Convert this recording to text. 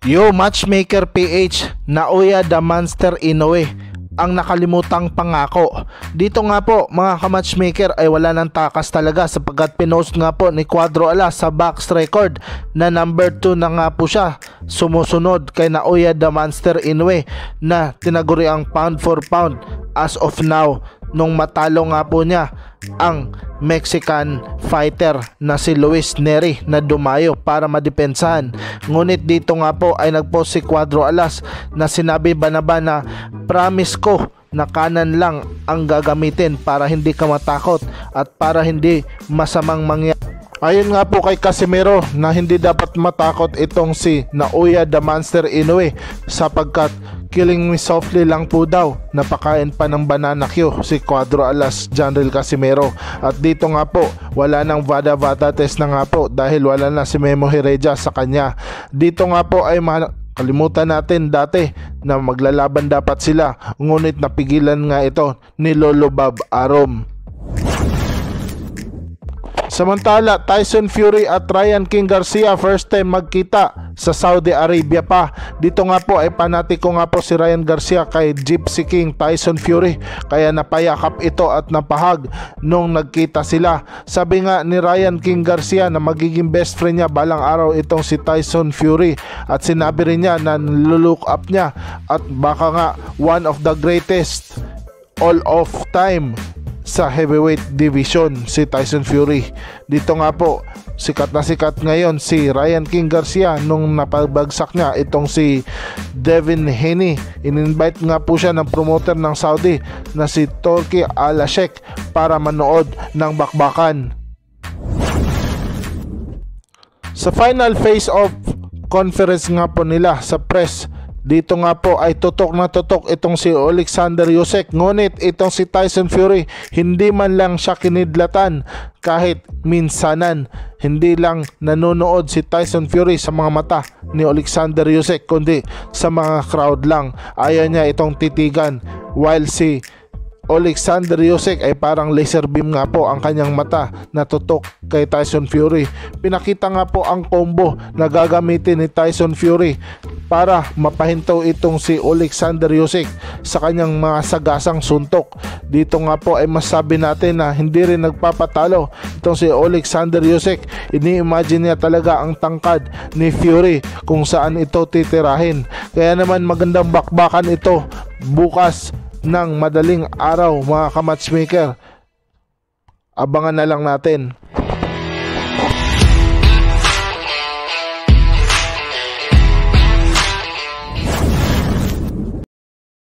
Yo, Matchmaker PH, Naoya the Monster Inoue, ang nakalimutang pangako. Dito nga po mga ka-matchmaker ay wala ng takas talaga sapagkat pinost nga po ni Cuadro Alas sa box record na number 2 na nga po siya, sumusunod kay Naoya the Monster Inoue na tinaguri ang pound for pound as of now nung matalo nga po niya ang Mexican fighter na si Luis Nery na dumayo para madepensahan. Ngunit dito nga po ay nagpost si Cuadro Alas na sinabi ba na promise ko na kanan lang ang gagamitin para hindi ka matakot at para hindi masamang mangyari. Ayon nga po kay Casimero na hindi dapat matakot itong si Naoya the Monster Inoue sapagkat killing me softly lang po daw, napakain pa ng banana Q si Cuadro Alas, General Casimero. At dito nga po wala nang vada test na nga po dahil wala na si Memo Heredia sa kanya. Dito nga po ay kalimutan natin dati na maglalaban dapat sila, ngunit napigilan nga ito ni Lolo Bob Arum. Samantala, Tyson Fury at Ryan King Garcia first time magkita sa Saudi Arabia pa. Dito nga po ay panatiko nga po si Ryan Garcia kay Gypsy King Tyson Fury, kaya napayakap ito at napahag nung nagkita sila. Sabi nga ni Ryan King Garcia na magiging best friend niya balang araw itong si Tyson Fury, at sinabi rin niya na nilook up niya at baka nga one of the greatest all of time sa heavyweight division si Tyson Fury. Dito nga po sikat na sikat ngayon si Ryan King Garcia nung napabagsak niya itong si Devin Haney. In-invite nga po siya ng promoter ng Saudi na si Turki Al-Sheikh para manood ng bakbakan. Sa final face of conference nga po nila sa press, dito nga po ay tutok na tutok itong si Alexander Usyk, ngunit itong si Tyson Fury hindi man lang siya kinidlatan kahit minsanan. Hindi lang nanonood si Tyson Fury sa mga mata ni Alexander Usyk kundi sa mga crowd lang. Ayaw niya itong titigan, while si Alexander Usyk ay parang laser beam nga po ang kanyang mata na tutok kay Tyson Fury. Pinakita nga po ang combo na gagamitin ni Tyson Fury para mapahinto itong si Alexander Usyk sa kanyang mga sagasang suntok. Dito nga po ay masabi natin na hindi rin nagpapatalo itong si Alexander Usyk. Ini-imagine niya talaga ang tangkad ni Fury kung saan ito titirahin. Kaya naman magandang bakbakan ito bukas ng madaling araw mga ka-matchmaker. Abangan na lang natin.